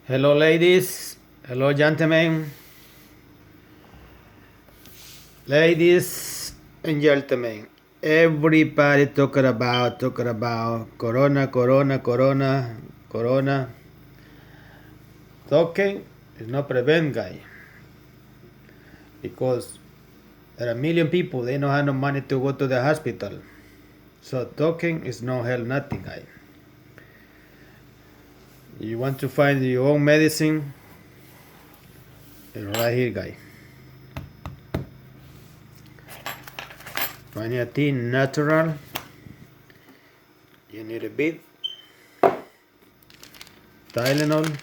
Hello, ladies. Hello, gentlemen. Ladies and gentlemen. Everybody talking about corona. Talking is not prevent, guy, because there are a million people. They don't have no money to go to the hospital. So talking is no help, nothing, guy. You want to find your own medicine? It's right here, guy. Find your tea natural. You need a bit Tylenol.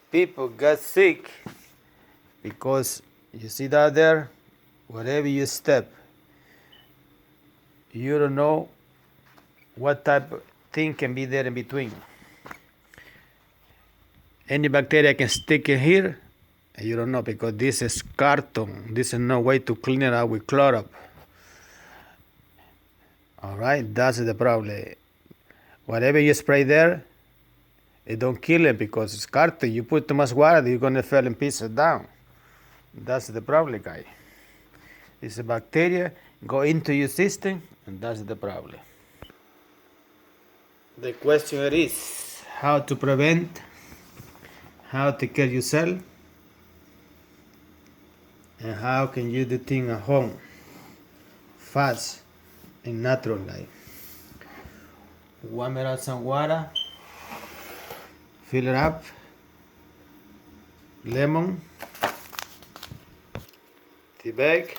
People get sick because you see that there, wherever you step, you don't know what type of thing can be there in between. Any bacteria can stick in here, and you don't know because this is carton. This is no way to clean it out with Clorox. All right, that's the problem. Whatever you spray there, it don't kill it because it's carton. You put too much water, you're gonna fall in pieces down. That's the problem, guy. It's a bacteria go into your system, and that's the problem. The question is how to prevent, how to take care yourself, and how can you do things at home, fast and natural life. Warm it up some water, fill it up, lemon, tea bag,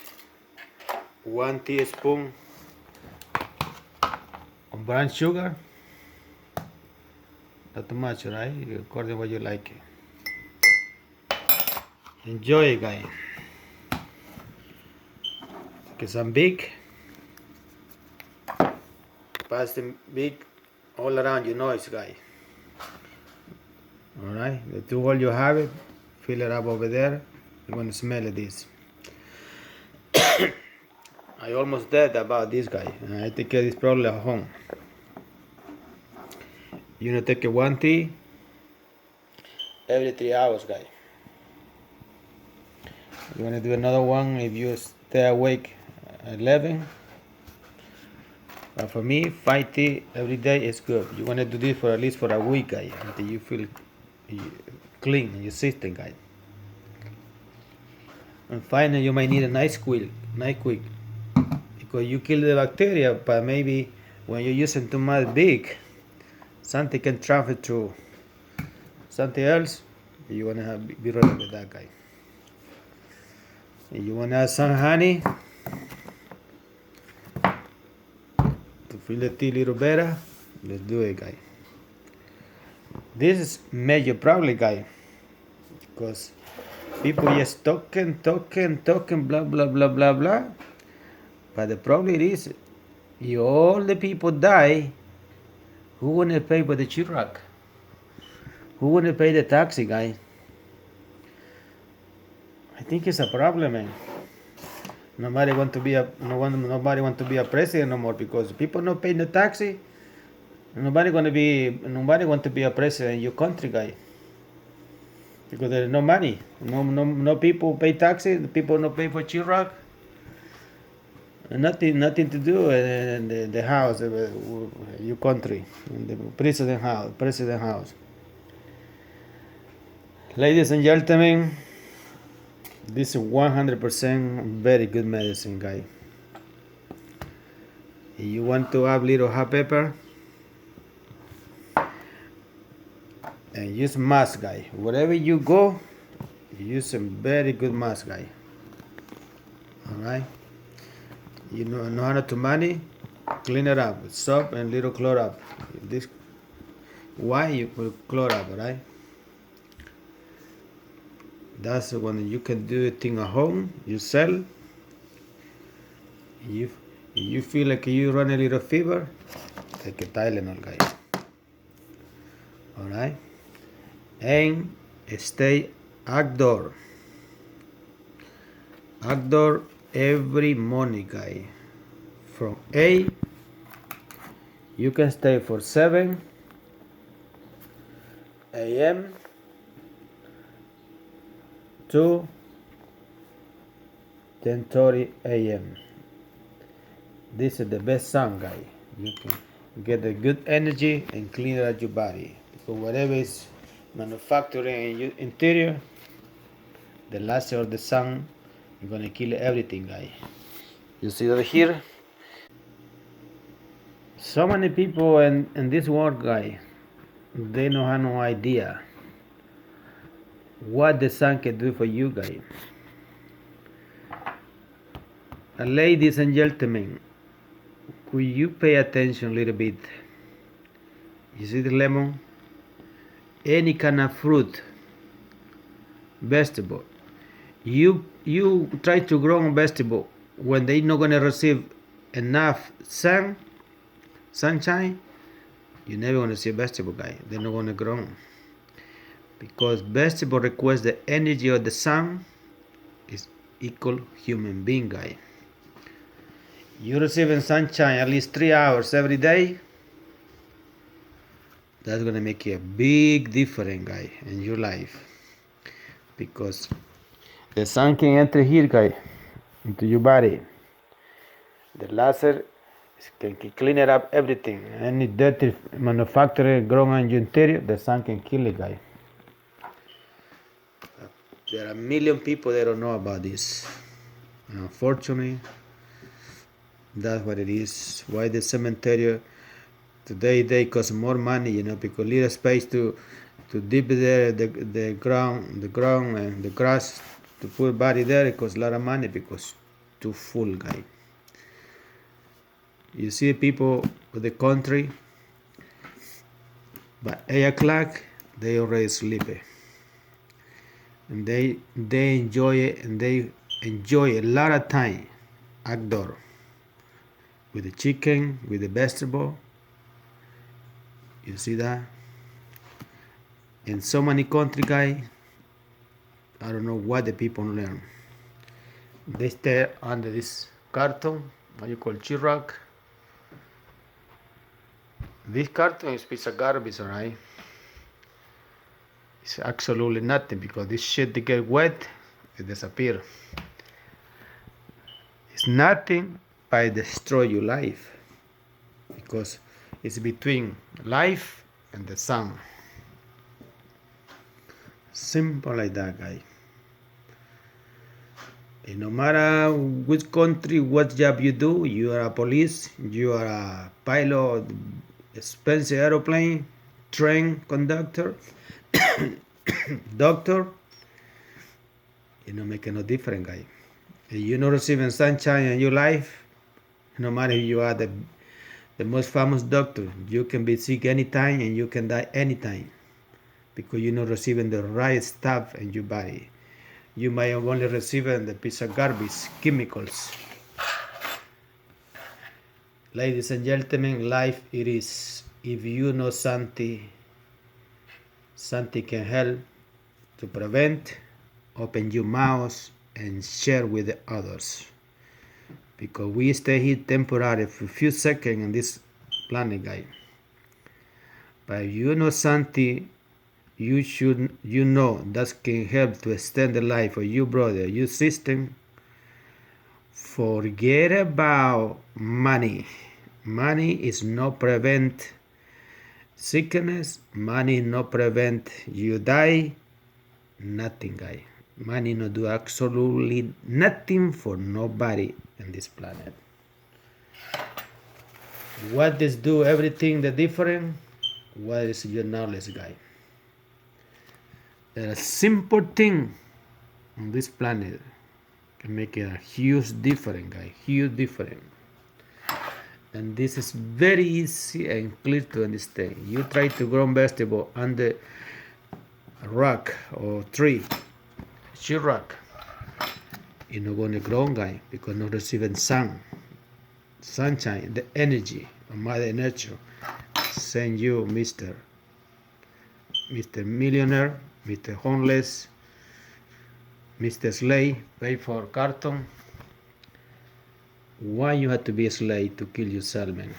1 teaspoon of brown sugar. Not too much, right? According to what you like it. Enjoy it, guy. Get some big. Pass them big all around your nose, guy. Alright, the 2 hole you have it, fill it up over there. You're gonna smell this. I almost dead about this, guy. I take care of this problem at home. You know, take a 1 tea every 3 hours, guy. You wanna do another one if you stay awake at 11. But for me, 5 tea every day is good. You wanna do this for at least for a week, guy, until you feel clean in your system, guy. And finally, you might need a night quick, because you kill the bacteria, but maybe when you're using too much big, something can transfer to something else. You wanna be ready with that, guy. And you wanna add some honey to feel the tea a little better. Let's do it, guy. This is major problem, guy, because people just talking, blah blah blah blah blah. But the problem is, if all the people die, who gonna pay for the SHEETROCK? Who gonna pay the taxi, guy? I think it's a problem, man. Nobody want to be a president no more because people not paying the taxi. Nobody want to be a president in your country, guy. Because there's no money. No people pay taxes. The people not pay for SHEETROCK. Nothing to do in the house, your country, in the president house. Ladies and gentlemen, this is 100% very good medicine, guy. If you want to add little hot pepper, and use mask, guy. Wherever you go, use some very good mask, guy. Alright? You know how to money, clean it up with soap and little Clorox. This why you put Clorox, right? That's when you can do a thing at home yourself. If you feel like you run a little fever, take a Tylenol, guy. Alright? And stay outdoor every morning, guy, from 8 You can stay for 7 a.m. to 10:30 a.m. This is the best sun, guy. You can get a good energy and clean out your body. Because whatever is manufacturing in your interior, the laser of the sun is gonna kill everything, guy. You see that here? So many people in this world, guy, they don't have no idea what the sun can do for you, guy. Ladies and gentlemen, could you pay attention a little bit? You see the lemon? Any kind of fruit, vegetable. You try to grow a vegetable when they're not gonna receive enough sunshine, you're never gonna see a vegetable, guy. They're not gonna grow. Because vegetable requires the energy of the sun is equal human being, guy. You receiving sunshine at least 3 hours every day, that's gonna make you a big difference, guy, in your life. Because the sun can enter here, guy, into your body. The laser can clean it up everything. Any dirty manufacturer grown in your interior, the sun can kill it, guy. There are a million people that don't know about this. And unfortunately, that's what it is. Why the cemetery today they cost more money, because little space to deep there the ground and the grass to put body there, it costs a lot of money because too full, guy. You see people of the country by 8 o'clock they already sleepy. And they enjoy it, and they enjoy a lot of time outdoor with the chicken, with the vegetable. You see that? In so many country, guys, I don't know what the people learn. They stay under this carton, what you call SHEETROCK. This carton is a piece of garbage, alright? It's absolutely nothing because this shit they get wet, it disappears. It's nothing but destroy your life because it's between life and the sun. Simple like that, guy. And no matter which country, what job you do, you are a police, you are a pilot, expensive aeroplane, train conductor, doctor, you don't make no difference, guy. If you're not receiving sunshine in your life, no matter if you are the most famous doctor, you can be sick anytime and you can die anytime because you're not receiving the right stuff in your body. You might only receive the piece of garbage, chemicals. Ladies and gentlemen, life it is. If you know something can help to prevent, open your mouth and share with the others. Because we stay here temporarily for a few seconds on this planet, guy. But if you know something, you know that can help to extend the life of your brother, your sister. Forget about money. Money is not prevent sickness. Money not prevent you die. Nothing, guy. Money not do absolutely nothing for nobody on this planet. What does do everything the different? What is your knowledge, guy? There are simple thing on this planet can make a huge difference, guy. Huge difference. And this is very easy and clear to understand. You try to grow vegetable under a rock or tree, SHEETROCK, you're not gonna grow, guy, because not receiving sunshine, the energy of Mother Nature. Send you, Mr. Millionaire, Mr. Homeless, Mr. Slave, pay for carton. Why you have to be a slave to kill yourself, man?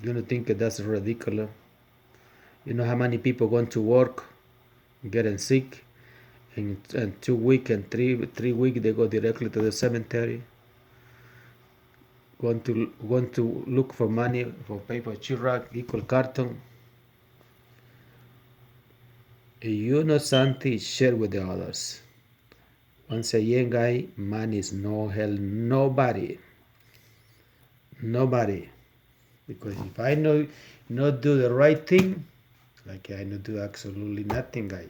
You don't think that's ridiculous? You know how many people going to work, getting sick, and 2 weeks and three weeks they go directly to the cemetery, going to look for money for paper sheetrock, equal carton. You know something, share with the others. Once again, guy, money is no help nobody. Nobody. Because if I know not do the right thing, like I not do absolutely nothing, guy.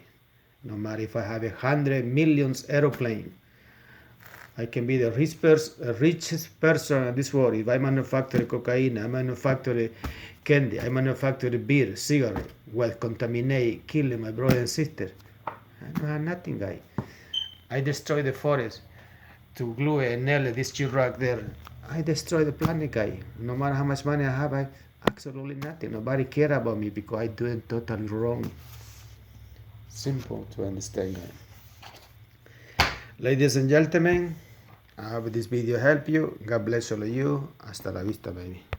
No matter if I have 100 million aeroplane, I can be the richest person in this world. If I manufacture cocaine, I manufacture candy, I manufacture beer, cigarette, well, contaminate, killing my brother and sister. I don't have nothing, guy. I destroy the forest to glue a nail this sheetrock there. I destroy the planet, guy. No matter how much money I have, I absolutely nothing. Nobody care about me because I do it totally wrong. Simple to understand, guy. Ladies and gentlemen, I hope this video helped you. God bless all of you. Hasta la vista, baby.